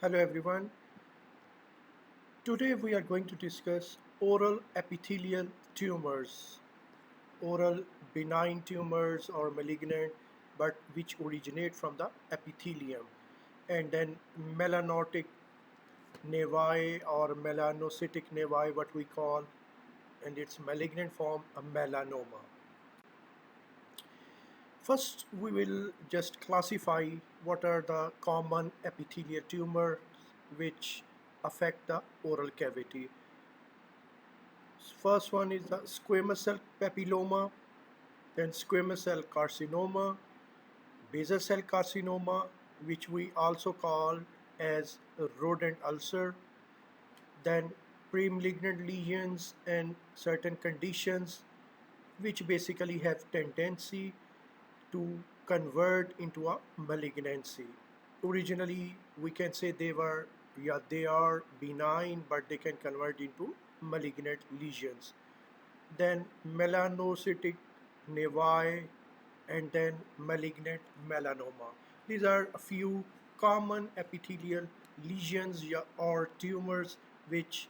Hello everyone. Today we are going to discuss oral epithelial tumors, oral benign tumors or malignant but which originate from the epithelium, and then melanotic nevi or melanocytic nevi, what we call, and its malignant form a melanoma. First we will just classify what are the common epithelial tumors which affect the oral cavity. First one is the squamous cell papilloma, then squamous cell carcinoma, basal cell carcinoma, which we also call as a rodent ulcer, then premalignant lesions and certain conditions which basically have tendency to convert into a malignancy. Originally, we can say they are benign, but they can convert into malignant lesions. Then melanocytic nevi, and then malignant melanoma. These are a few common epithelial lesions or tumors which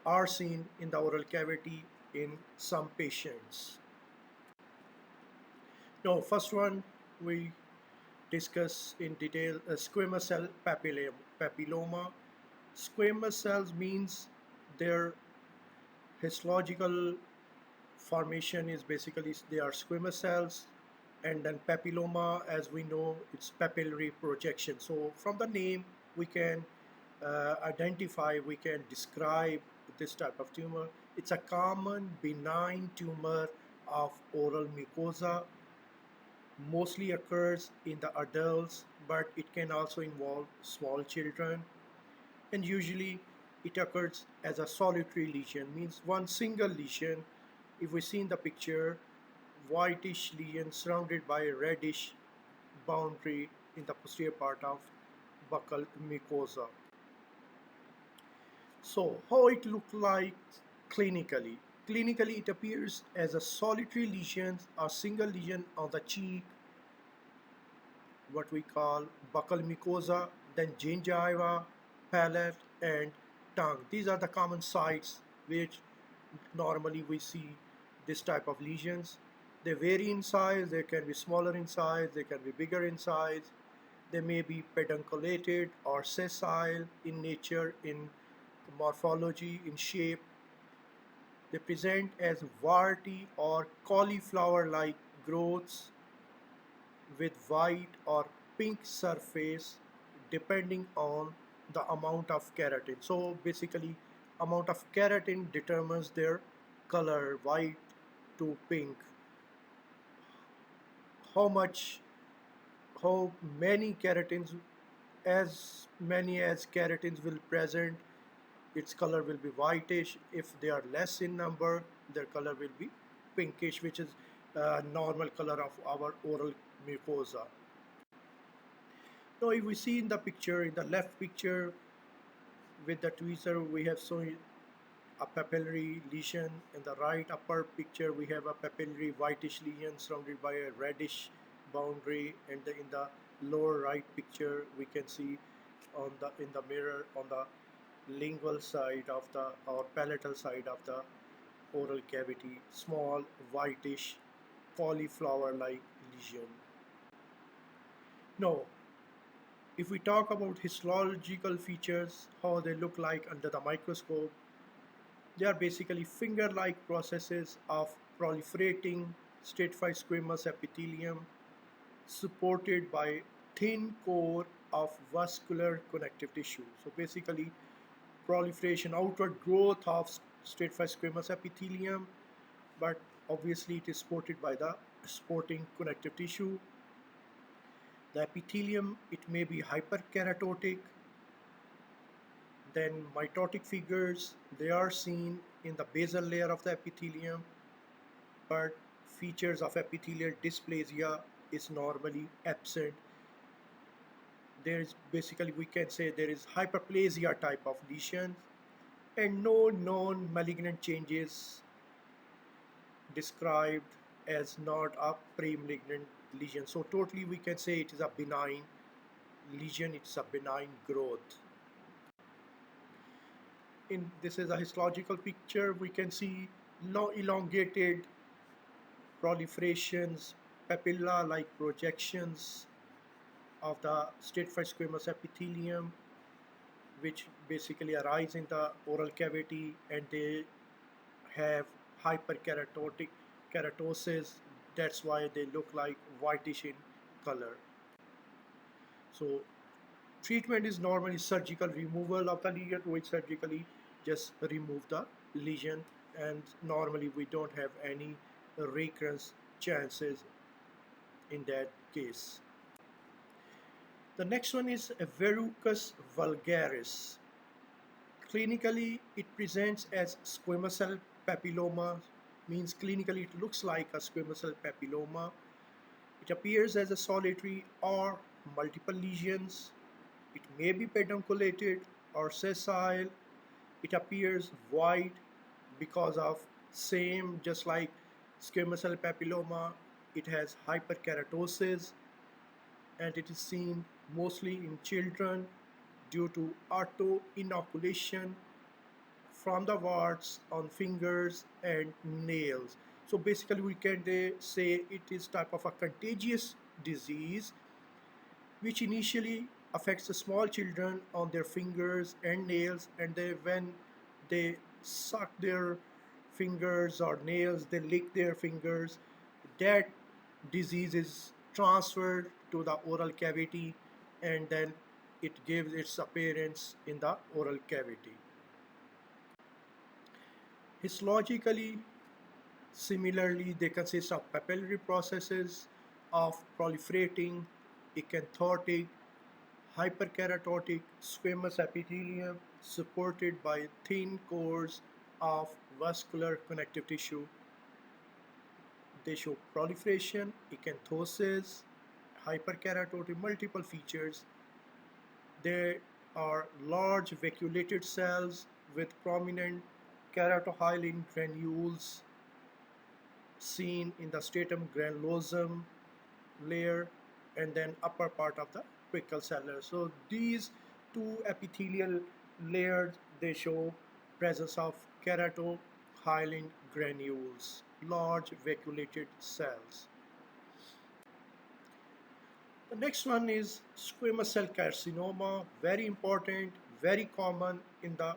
are seen in the oral cavity in some patients. Now, first one we discuss in detail squamous cell papilloma. Squamous cells means their histological formation is basically they are squamous cells, and then papilloma, as we know, it's papillary projection. So from the name we can identify, we can describe this type of tumor. It's a common benign tumor of oral mucosa, mostly occurs in the adults, but it can also involve small children, and usually it occurs as a solitary lesion, means one single lesion. If we see in the picture, whitish lesion surrounded by a reddish boundary in the posterior part of buccal mucosa. So how it look like clinically? Clinically, it appears as a solitary lesion or single lesion on the cheek, what we call buccal mucosa, then gingiva, palate, and tongue. These are the common sites which normally we see this type of lesions. They vary in size, they can be smaller in size, they can be bigger in size, they may be pedunculated or sessile in nature, in morphology, in shape. They present as warty or cauliflower-like growths with white or pink surface depending on the amount of keratin. So basically, amount of keratin determines their color, white to pink. How much, how many keratins, as many as keratins will present, its color will be whitish. If they are less in number, their color will be pinkish, which is normal color of our oral mucosa. Now, if we see in the picture, in the left picture with the tweezer, we have shown a papillary lesion. In the right upper picture, we have a papillary whitish lesion surrounded by a reddish boundary. And in the lower right picture, we can see on the in the mirror on the lingual side of the or palatal side of the oral cavity, small whitish cauliflower-like lesion. Now, if we talk about histological features, how they look like under the microscope, they are basically finger-like processes of proliferating stratified squamous epithelium supported by thin core of vascular connective tissue. So basically, proliferation, outward growth of stratified squamous epithelium, but obviously it is supported by the supporting connective tissue. The epithelium, it may be hyperkeratotic. Then mitotic figures, they are seen in the basal layer of the epithelium, but features of epithelial dysplasia is normally absent. There is basically, we can say there is hyperplasia type of lesion, and no known malignant changes described as not a pre-malignant lesion. So totally we can say it is a benign lesion, it's a benign growth. In this is a histological picture. We can see long elongated proliferations, papilla-like projections of the stratified squamous epithelium, which basically arise in the oral cavity, and they have hyperkeratotic keratosis. That's why they look like whitish in color. So treatment is normally surgical removal of the lesion. We surgically just remove the lesion, and normally we don't have any recurrence chances in that case. The next one is a verrucous vulgaris. Clinically, it presents as squamous cell papilloma, means clinically it looks like a squamous cell papilloma. It appears as a solitary or multiple lesions. It may be pedunculated or sessile. It appears white because of same, just like squamous cell papilloma, it has hyperkeratosis, and it is seen mostly in children due to auto-inoculation from the warts on fingers and nails. So basically we can say it is type of a contagious disease which initially affects the small children on their fingers and nails, and when they suck their fingers or nails, they lick their fingers, that disease is transferred to the oral cavity, and then it gives its appearance in the oral cavity. Histologically, similarly, they consist of papillary processes of proliferating, acanthotic, hyperkeratotic squamous epithelium supported by thin cores of vascular connective tissue. They show proliferation, acanthosis, hyperkeratotic, multiple features. There are large vacuolated cells with prominent keratohyalin granules seen in the stratum granulosum layer and then upper part of the apical cellar. So these two epithelial layers, they show presence of keratohyalin granules, large vacuolated cells. The next one is squamous cell carcinoma, very important, very common in the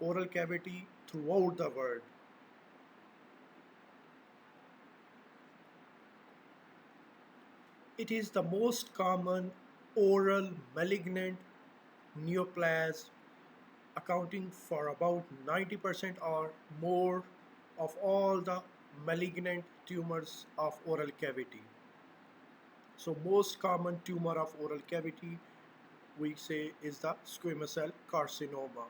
oral cavity throughout the world. It is the most common oral malignant neoplasm, accounting for about 90% or more of all the malignant tumors of oral cavity. So most common tumor of oral cavity we say is the squamous cell carcinoma.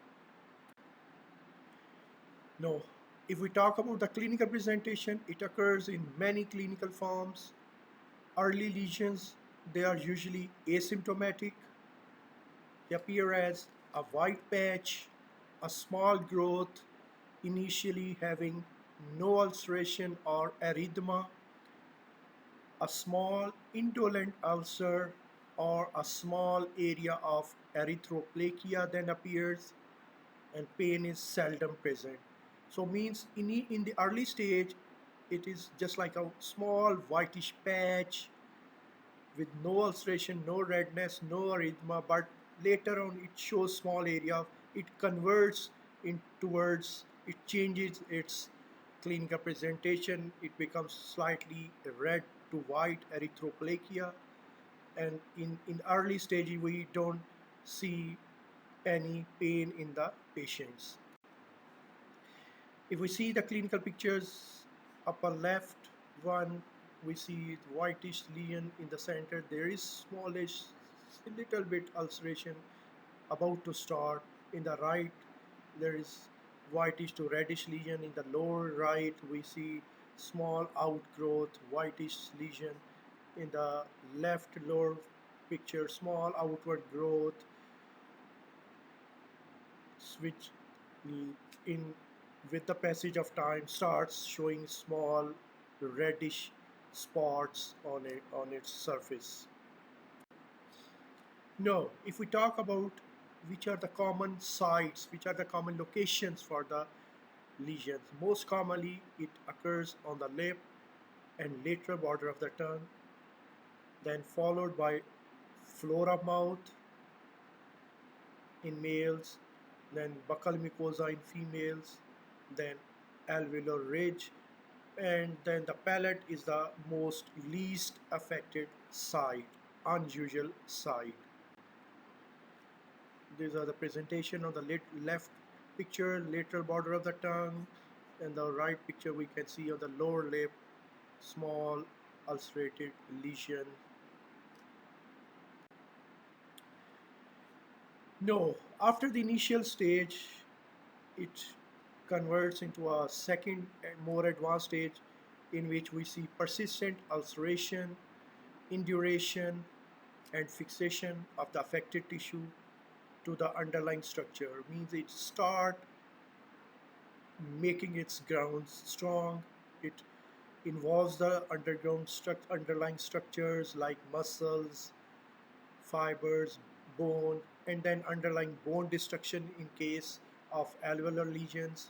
Now, if we talk about the clinical presentation, it occurs in many clinical forms. Early lesions, they are usually asymptomatic. They appear as a white patch, a small growth, initially having no ulceration or erythema, a small indolent ulcer, or a small area of erythroplakia then appears, and pain is seldom present. So means in the early stage, it is just like a small whitish patch with no ulceration, no redness, no erythema, but later on it shows small area. It converts in towards, it changes its clinical presentation. It becomes slightly red to white erythroplakia, and in early stage we don't see any pain in the patients. If we see the clinical pictures, upper left one, we see whitish lesion in the center. There is smallish, little bit ulceration about to start. In the right, there is whitish to reddish lesion. In the lower right, we see small outgrowth, whitish lesion. In the left lower picture, small outward growth, which in with the passage of time starts showing small reddish spots on its surface. No, if we talk about which are the common sites, which are the common locations for the lesions, most commonly it occurs on the lip and lateral border of the tongue, then followed by floor of mouth in males, then buccal mucosa in females, then alveolar ridge, and then the palate is the most least affected side, unusual side. These are the presentation on the left picture, lateral border of the tongue, and the right picture we can see on the lower lip, small ulcerated lesion. No, after the initial stage, it converts into a second and more advanced stage in which we see persistent ulceration, induration, and fixation of the affected tissue to the underlying structure. Means it start making its grounds strong. It involves the underlying structures like muscles, fibers, bone, and then underlying bone destruction in case of alveolar lesions.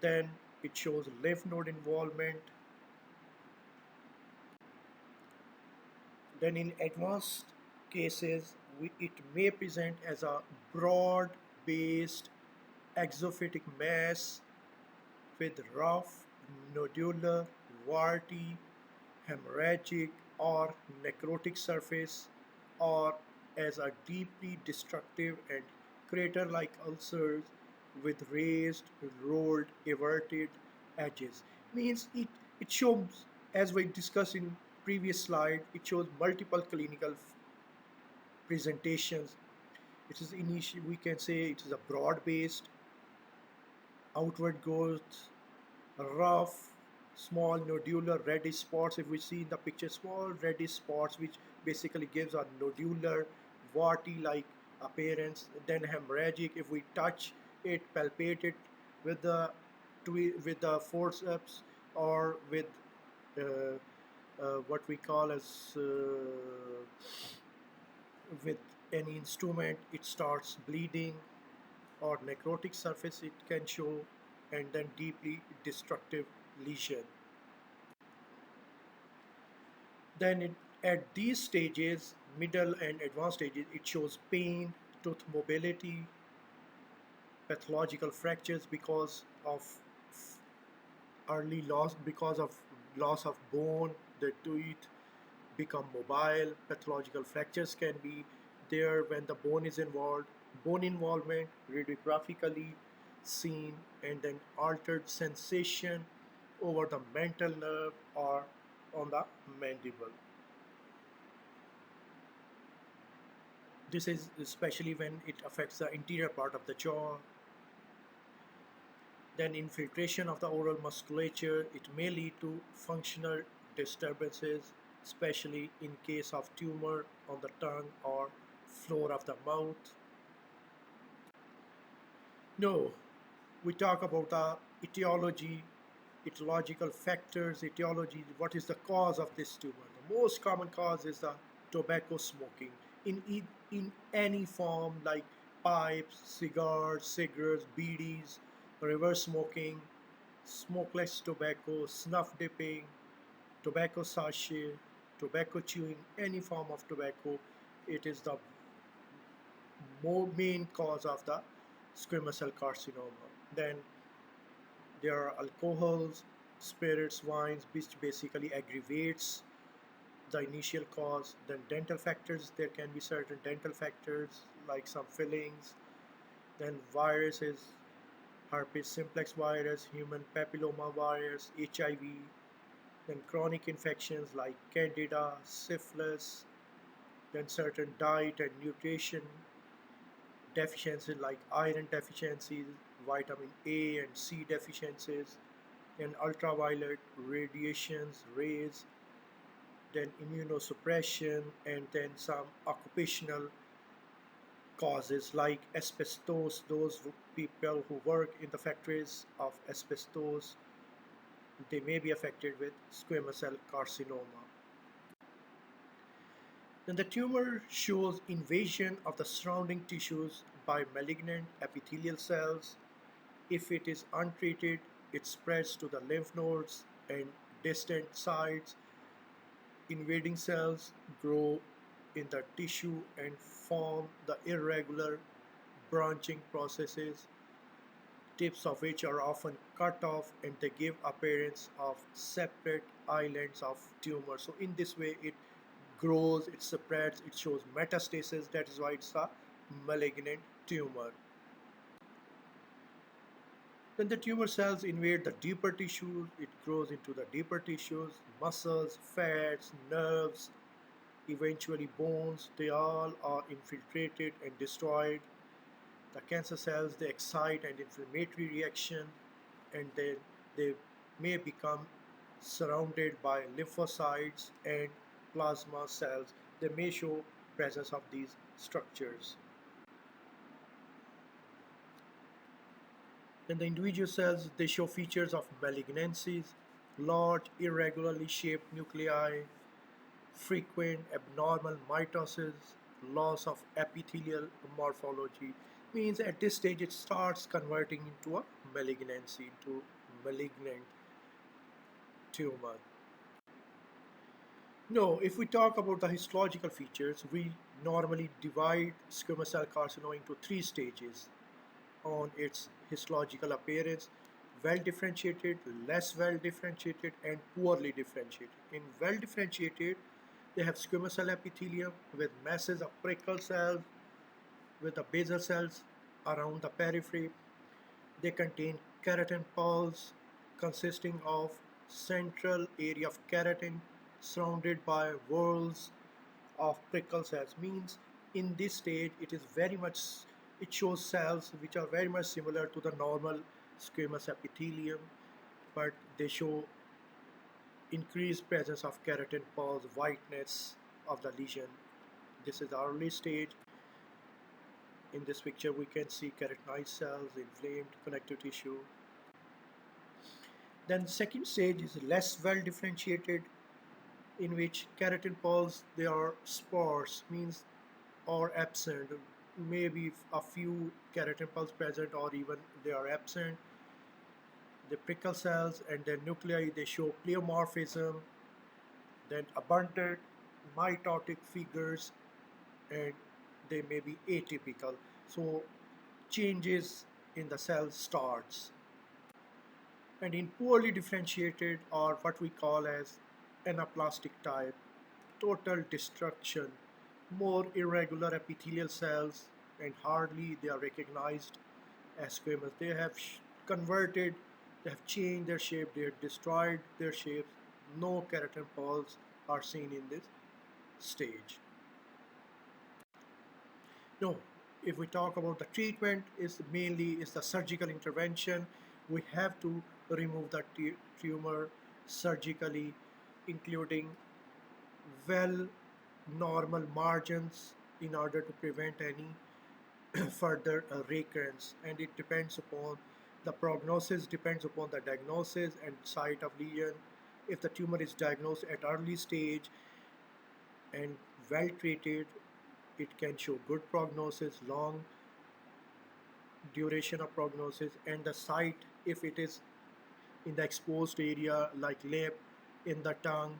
Then it shows lymph node involvement. Then in advanced cases, it may present as a broad-based exophytic mass with rough, nodular, warty, hemorrhagic, or necrotic surface, or as a deeply destructive and crater-like ulcers with raised, rolled, everted edges. Means it shows, as we discussed in previous slide, it shows multiple clinical presentations. It is initially, we can say it is a broad-based outward growth, rough, small nodular reddish spots. If we see in the picture, small reddish spots, which basically gives a nodular, warty-like appearance. Then hemorrhagic. If we touch it, palpate it with the forceps or with uh, what we call as with any instrument, it starts bleeding or necrotic surface it can show, and then deeply destructive lesion. Then at these stages, middle and advanced stages, it shows pain, tooth mobility, pathological fractures because of early loss, because of loss of bone, the tooth become mobile. Pathological fractures can be there when the bone is involved. Bone involvement radiographically seen, and then altered sensation over the mental nerve or on the mandible. This is especially when it affects the interior part of the jaw. Then infiltration of the oral musculature, it may lead to functional disturbances, especially in case of tumor on the tongue or floor of the mouth. No, we talk about the etiology, etiological factors, etiology, what is the cause of this tumor. The most common cause is the tobacco smoking in any form, like pipes, cigars, cigarettes, beedies, reverse smoking, smokeless tobacco, snuff dipping, tobacco sachet, tobacco chewing, any form of tobacco. It is the main cause of the squamous cell carcinoma. Then there are alcohols, spirits, wines, which basically aggravates the initial cause. Then dental factors, there can be certain dental factors like some fillings. Then viruses, herpes simplex virus, human papilloma virus, HIV. Then chronic infections like candida, syphilis. Then certain diet and nutrition deficiencies like iron deficiencies, vitamin A and C deficiencies, then ultraviolet radiations, rays, then immunosuppression, and then some occupational causes like asbestos. Those people who work in the factories of asbestos, they may be affected with squamous cell carcinoma. Then the tumor shows invasion of the surrounding tissues by malignant epithelial cells. If it is untreated, it spreads to the lymph nodes and distant sites. Invading cells grow in the tissue and form the irregular branching processes, tips of which are often cut off, and they give appearance of separate islands of tumor. So in this way it grows, it spreads, it shows metastasis. That is why it's a malignant tumor. Then the tumor cells invade the deeper tissues. It grows into the deeper tissues, muscles, fats, nerves, eventually bones. They all are infiltrated and destroyed. The cancer cells, they excite an inflammatory reaction, and then they may become surrounded by lymphocytes and plasma cells. They may show presence of these structures. Then the individual cells, they show features of malignancies, large irregularly shaped nuclei, frequent abnormal mitosis, loss of epithelial morphology. Means at this stage it starts converting into a malignancy, into malignant tumor. No, if we talk about the histological features, we normally divide squamous cell carcinoma into three stages on its histological appearance: well differentiated, less well differentiated, and poorly differentiated. In well differentiated, they have squamous cell epithelium with masses of prickle cells with the basal cells around the periphery. They contain keratin pulse consisting of central area of keratin surrounded by whorls of prickle cells. Means in this stage it is very much, it shows cells which are very much similar to the normal squamous epithelium, but they show increased presence of keratin pulse, whiteness of the lesion. This is the early stage. In this picture we can see keratinized cells, inflamed connective tissue. Then second stage is less well differentiated, in which keratin pulse they are sparse, means or absent, maybe a few keratin pulse present or even they are absent. The prickle cells and their nuclei, they show pleomorphism, then abundant mitotic figures, and they may be atypical. So changes in the cell starts. And in poorly differentiated, or what we call as anaplastic type, total destruction, more irregular epithelial cells, and hardly they are recognized as squamous. They have converted, they have changed their shape, they have destroyed their shapes. No keratin pulse are seen in this stage. No, if we talk about the treatment, is mainly is the surgical intervention. We have to remove the tumor surgically, including well normal margins in order to prevent any further recurrence. And it depends upon the prognosis, depends upon the diagnosis and site of lesion. If the tumor is diagnosed at early stage and well treated, it can show good prognosis, long duration of prognosis. And the site, if it is in the exposed area like lip, in the tongue,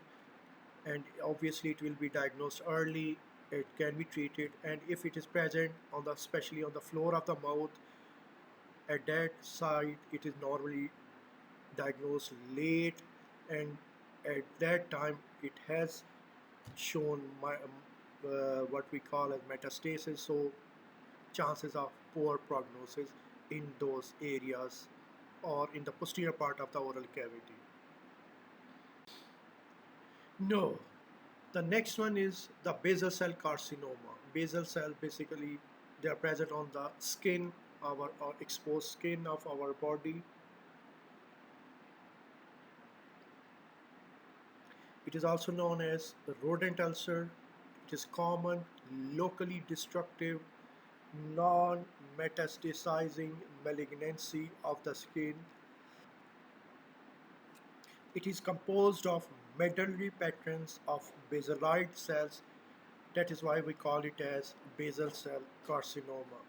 and obviously it will be diagnosed early, it can be treated. And if it is present on the, especially on the floor of the mouth, at that site it is normally diagnosed late, and at that time it has shown what we call as metastasis. So chances of poor prognosis in those areas or in the posterior part of the oral cavity. No. The next one is the basal cell carcinoma. Basal cell, basically they are present on the skin, our exposed skin of our body. It is also known as rodent ulcer. It is common, locally destructive, non-metastasizing malignancy of the skin. It is composed of medullary patterns of basaloid cells That is why we call it as basal cell carcinoma.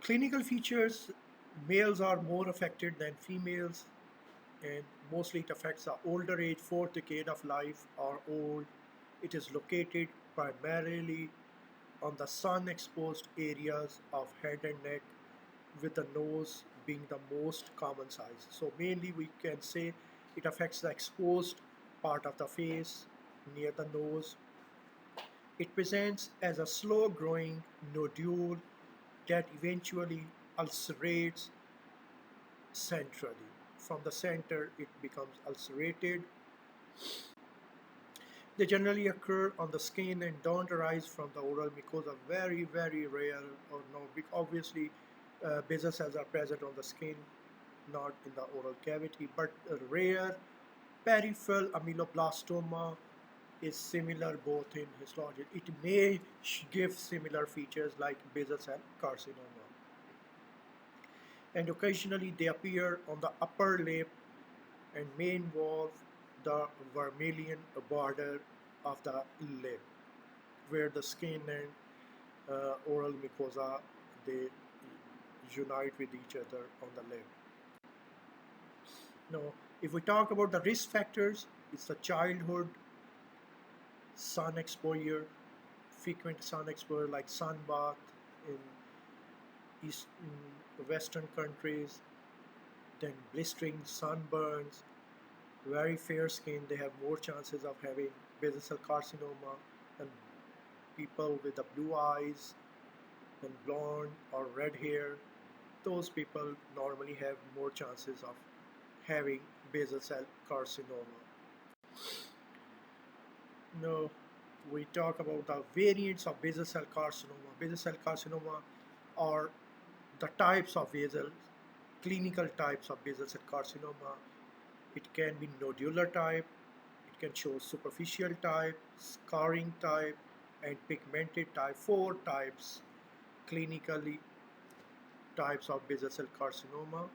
Clinical features: males are more affected than females, and mostly it affects the older age, fourth decade of life or old. It is located primarily on the sun exposed areas of head and neck, with the nose being the most common size. So, mainly we can say it affects the exposed part of the face near the nose. It presents as a slow growing nodule that eventually ulcerates centrally. From the center, it becomes ulcerated. They generally occur on the skin and don't arise from the oral mucosa. Very, very rare, or no, obviously, basal cells are present on the skin, not in the oral cavity, but rare. Peripheral ameloblastoma is similar both in histology. It may give similar features like basal cell carcinoma. And occasionally they appear on the upper lip and may involve the vermilion border of the lip, where the skin and oral mucosa they unite with each other on the lip. Now, if we talk about the risk factors, it's the childhood, sun exposure, frequent sun exposure like sunbath in east in Western countries, then blistering sunburns, very fair skin, they have more chances of having basal cell carcinoma, and people with the blue eyes and blonde or red hair, those people normally have more chances of having basal cell carcinoma. Now, we talk about the variants of basal cell carcinoma. Basal cell carcinoma are the types of basal, clinical types of basal cell carcinoma. It can be nodular type, it can show superficial type, scarring type, and pigmented type. Four types, clinically, types of basal cell carcinoma.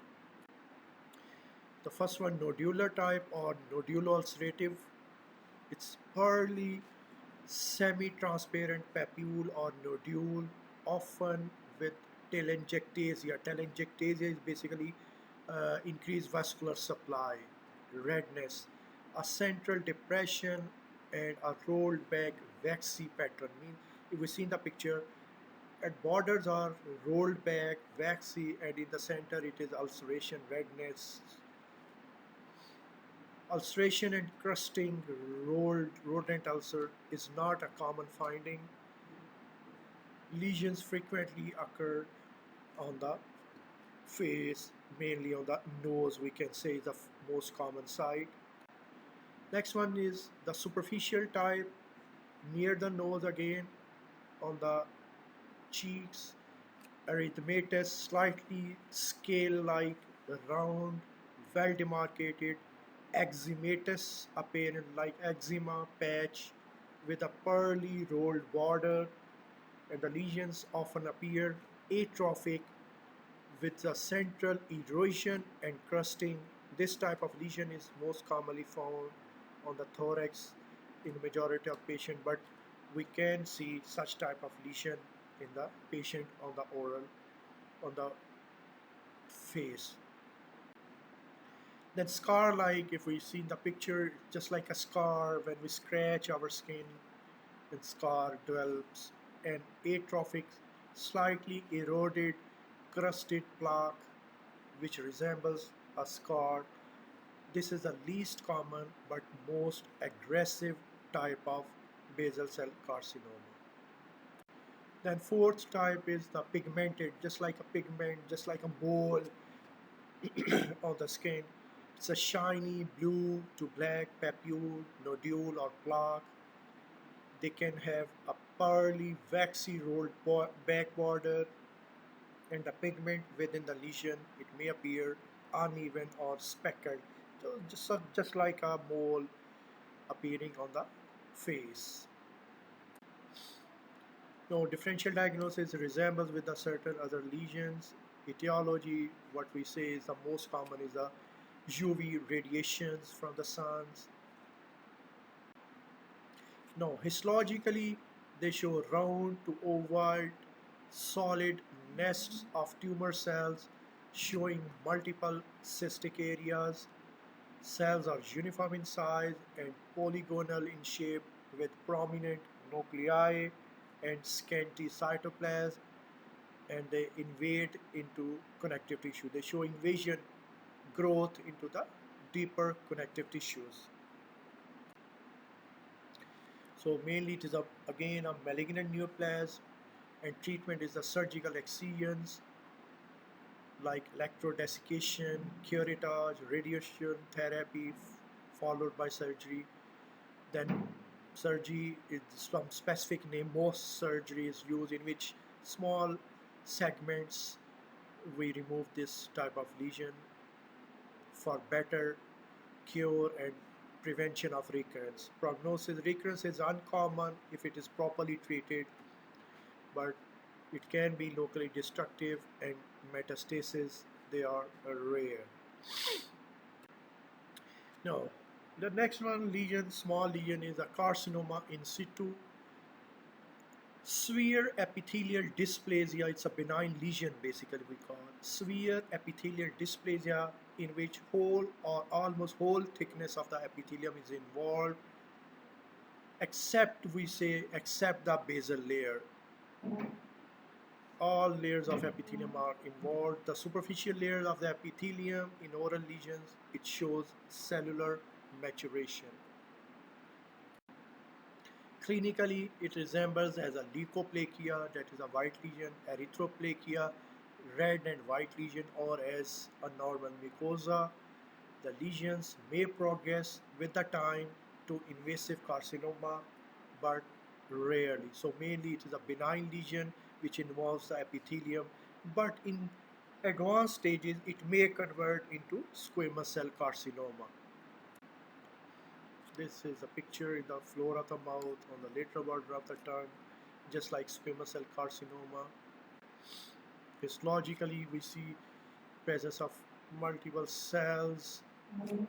The first one, nodular type or nodulo-ulcerative. It's pearly, semi-transparent papule or nodule, often with telangiectasia. Telangiectasia is basically increased vascular supply, redness, a central depression, and a rolled back waxy pattern. Mean, if we see in the picture, at borders are rolled back, waxy, and in the center it is ulceration, redness. Ulceration and crusting rolled rodent ulcer is not a common finding. Lesions frequently occur on the face, mainly on the nose, we can say is the most common site. Next one is the superficial type, near the nose again, on the cheeks, erythematous, slightly scale-like, round, well demarcated, eczematous, appearance like eczema patch with a pearly rolled border, and the lesions often appear atrophic with a central erosion and crusting. This type of lesion is most commonly found on the thorax in the majority of patients, but we can see such type of lesion in the patient on the oral, on the face. Then scar like, if we see in the picture, just like a scar when we scratch our skin, and scar develops an atrophic, slightly eroded, crusted plaque which resembles a scar. This is the least common but most aggressive type of basal cell carcinoma. Then fourth type is the pigmented, just like a pigment, just like a mole on the skin. It's a shiny blue to black papule, nodule or plaque. They can have a pearly, waxy rolled back border, and the pigment within the lesion, it may appear uneven or speckled, so just like a mole appearing on the face. No differential diagnosis resembles with the certain other lesions. Etiology, what we say is the most common is the UV radiations from the suns. No, histologically, they show round to oval, solid nests of tumor cells showing multiple cystic areas. Cells are uniform in size and polygonal in shape with prominent nuclei and scanty cytoplasm, and they invade into connective tissue. They show invasion growth into the deeper connective tissues. So mainly it is again a malignant neoplasm, and treatment is the surgical excisions like electrodesiccation, curettage, radiation therapy followed by surgery. Then surgery is some specific name. Most surgery is used in which small segments we remove this type of lesion for better cure and prevention of recurrence. Prognosis recurrence is uncommon if it is properly treated, but it can be locally destructive and metastasis they are rare. Now, the next one lesion, small lesion is a carcinoma in situ. Sphere epithelial dysplasia, it's a benign lesion basically we call. Sphere epithelial dysplasia in which whole or almost whole thickness of the epithelium is involved except we say except the basal layer. All layers of epithelium are involved. The superficial layers of the epithelium in oral lesions, it shows cellular maturation. Clinically, it resembles as a leukoplakia, that is a white lesion, erythroplakia, red and white lesion, or as a normal mucosa. The lesions may progress with the time to invasive carcinoma, but rarely. So mainly it is a benign lesion which involves the epithelium, but in advanced stages it may convert into squamous cell carcinoma. This is a picture in the floor of the mouth on the lateral border of the tongue, just like squamous cell carcinoma. Histologically, we see presence of multiple cells,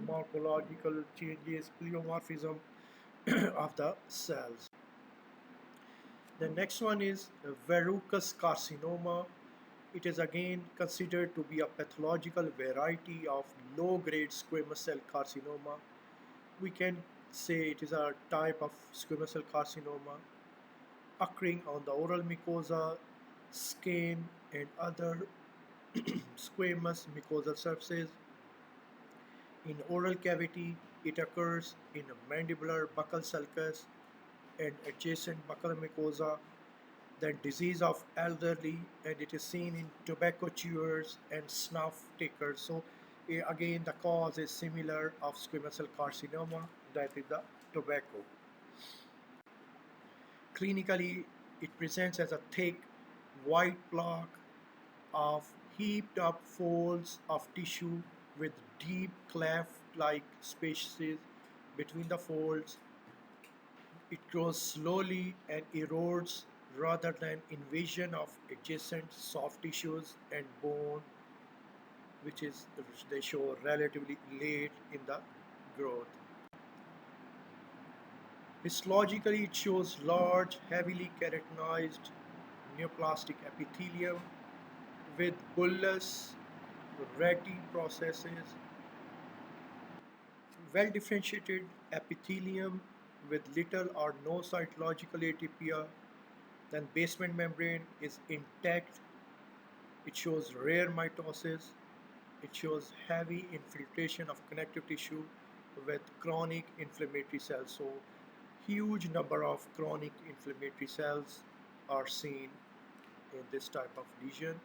morphological changes, pleomorphism of the cells. The next one is verrucous carcinoma. It is again considered to be a pathological variety of low-grade squamous cell carcinoma. We can say it is a type of squamous cell carcinoma occurring on the oral mucosa, skin, and other squamous mucosal surfaces. In oral cavity, it occurs in mandibular buccal sulcus and adjacent buccal mucosa. The disease of elderly, and it is seen in tobacco chewers and snuff takers. So again, the cause is similar of squamous cell carcinoma, that is the tobacco. Clinically, it presents as a thick white plaque of heaped up folds of tissue with deep cleft-like spaces between the folds. It grows slowly and erodes rather than invasion of adjacent soft tissues and bone, which they show relatively late in the growth. Histologically, it shows large, heavily keratinized neoplastic epithelium with bullous, ratty processes, well differentiated epithelium with little or no cytological atypia. Then basement membrane is intact. It shows rare mitosis. It shows heavy infiltration of connective tissue with chronic inflammatory cells. So huge number of chronic inflammatory cells are seen in this type of lesion.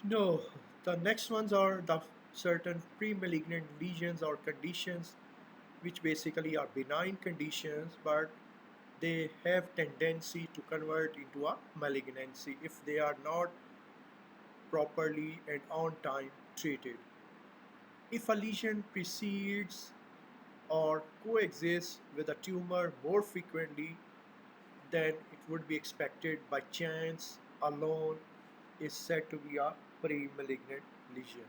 No, the next ones are the certain pre-malignant lesions or conditions which basically are benign conditions, but they have tendency to convert into a malignancy if they are not properly and on time treated. If a lesion precedes or coexists with a tumor more frequently than it would be expected by chance alone, is said to be a pre-malignant lesion.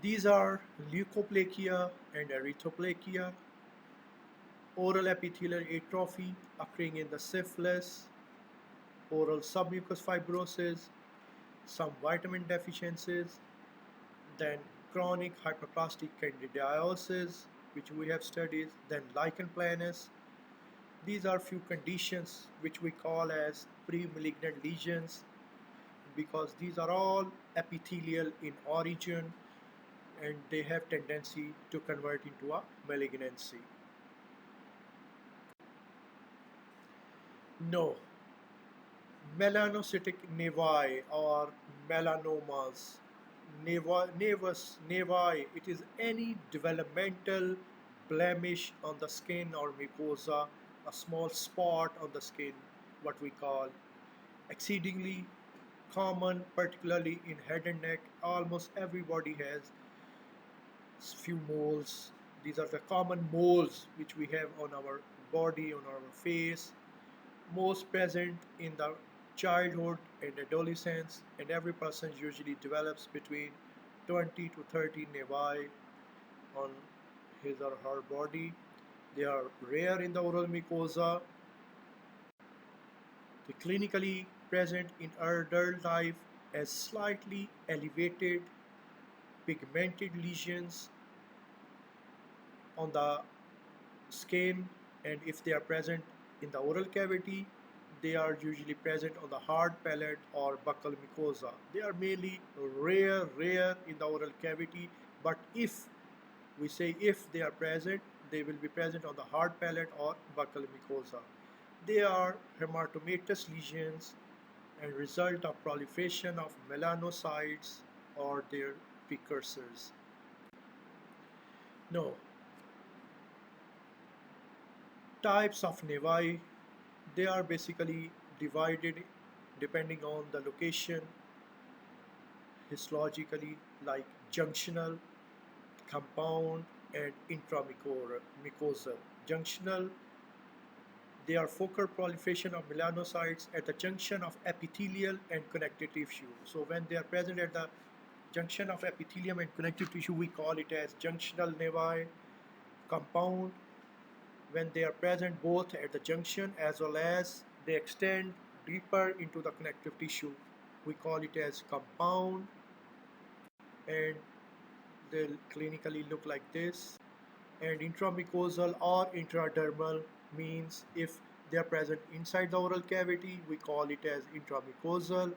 These are leukoplakia and erythroplakia, oral epithelial atrophy occurring in the syphilis, oral submucous fibrosis, some vitamin deficiencies, then chronic hyperplastic candidiasis, which we have studied, then lichen planus. These are few conditions which we call as pre-malignant lesions because these are all epithelial in origin and they have tendency to convert into a malignancy. No, melanocytic nevi or melanomas, nevi, it is any developmental blemish on the skin or mucosa, a small spot on the skin, what we call exceedingly common, particularly in head and neck. Almost everybody has few moles. These are the common moles which we have on our body, on our face, most present in the childhood and adolescence, and every person usually develops between 20 to 30 nevi on his or her body. They are rare in the oral mucosa. They clinically present in adult life as slightly elevated pigmented lesions on the skin, and if they are present in the oral cavity, they are usually present on the hard palate or buccal mucosa. They are mainly rare in the oral cavity, but if we say if they are present, they will be present on the hard palate or buccal mucosa. They are hematomatous lesions and result of proliferation of melanocytes or their precursors. No, types of nevi, they are basically divided depending on the location histologically, like junctional, compound, and intramucosal. Junctional, they are focal proliferation of melanocytes at the junction of epithelial and connective tissue. So when they are present at the junction of epithelium and connective tissue, we call it as junctional nevi. Compound, when they are present both at the junction as well as they extend deeper into the connective tissue, we call it as compound, and they'll clinically look like this. And intramucosal or intradermal means if they are present inside the oral cavity, we call it as intramucosal,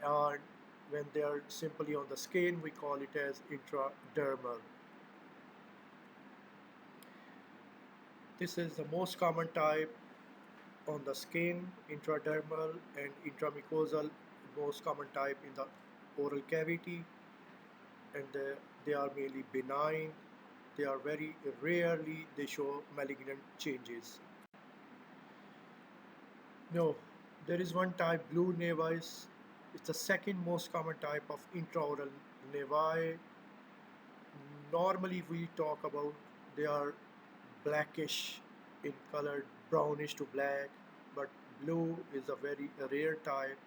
and when they are simply on the skin, we call it as intradermal. This is the most common type on the skin, intradermal and intramucosal, most common type in the oral cavity, and they are mainly benign. They are very rarely they show malignant changes. No, there is one type, blue nevis. It's the second most common type of intraoral nevi. Normally we talk about they are blackish in color, brownish to black, but blue is a very rare type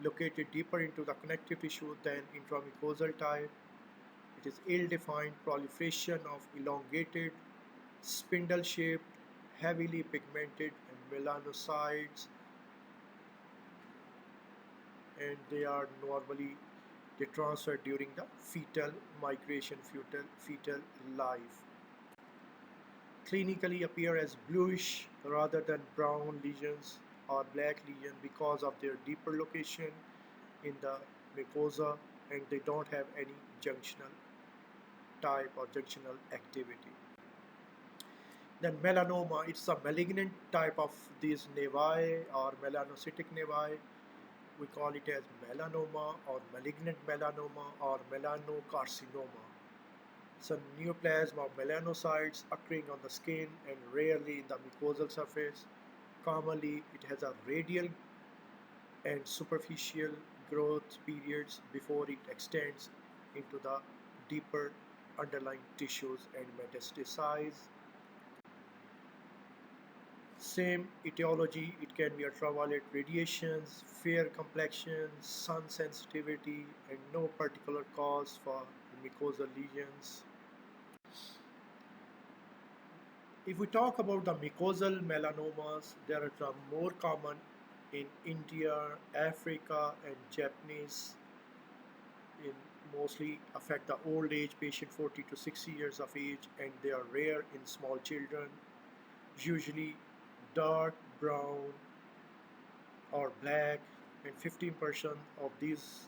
located deeper into the connective tissue than intramucosal type. It is ill-defined proliferation of elongated, spindle-shaped, heavily pigmented melanocytes, and they transfer during the fetal migration, fetal life. Clinically appear as bluish rather than brown lesions or black lesions because of their deeper location in the mucosa, and they don't have any junctional type or junctional activity. Then melanoma, it's a malignant type of these nevi or melanocytic nevi. We call it as melanoma or malignant melanoma or melanocarcinoma. It's a neoplasm of melanocytes occurring on the skin and rarely in the mucosal surface. Commonly, it has a radial and superficial growth periods before it extends into the deeper underlying tissues and metastasize. Same etiology, it can be ultraviolet radiations, fair complexion, sun sensitivity, and no particular cause for mucosal lesions. If we talk about the mucosal melanomas, they are the more common in India, Africa, and Japanese. In mostly affect the old age patient 40 to 60 years of age, and they are rare in small children, usually dark brown or black, and 15% of these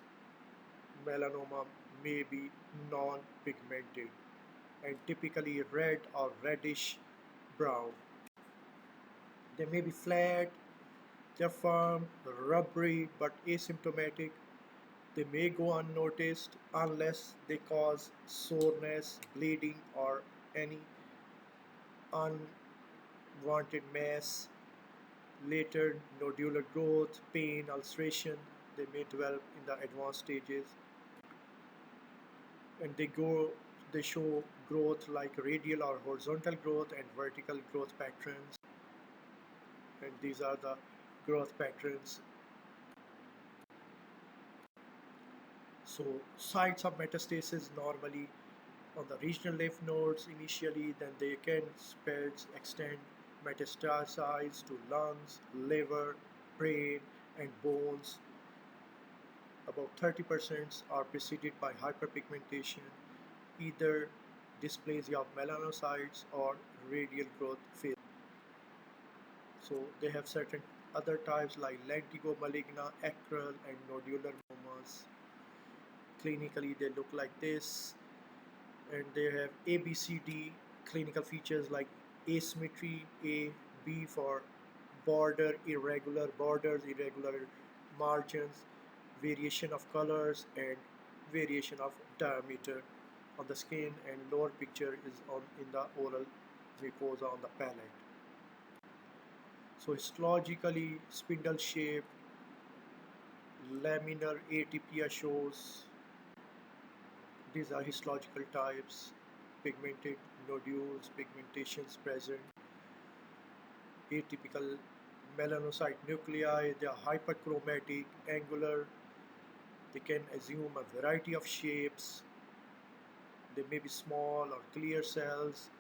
melanoma may be non-pigmented and typically red or reddish brown. They may be flat, they're firm, rubbery, but asymptomatic. They may go unnoticed unless they cause soreness, bleeding, or any unwanted mass. Later, nodular growth, pain, ulceration, they may develop in the advanced stages, and they show growth like radial or horizontal growth and vertical growth patterns, and these are the growth patterns. So sites of metastasis normally on the regional lymph nodes initially, then they can spread, extend, metastasize to lungs, liver, brain, and bones. About 30% are preceded by hyperpigmentation, either dysplasia of melanocytes or radial growth failure. So they have certain other types like lentigo maligna, acral, and nodular melanomas. Clinically, they look like this, and they have ABCD clinical features like asymmetry, A, B for border, irregular borders, irregular margins, variation of colors, and variation of diameter on the skin, and lower picture is on in the oral mucosa on the palate. So histologically, spindle shaped, laminar atypia shows. These are histological types, pigmented nodules, pigmentations present, atypical melanocyte nuclei, they are hyperchromatic, angular, they can assume a variety of shapes, they may be small or clear cells.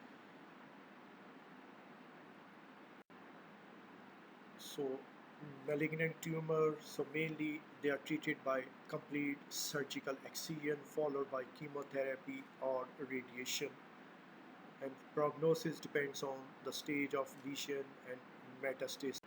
So malignant tumor, so mainly they are treated by complete surgical excision followed by chemotherapy or radiation, and prognosis depends on the stage of lesion and metastasis.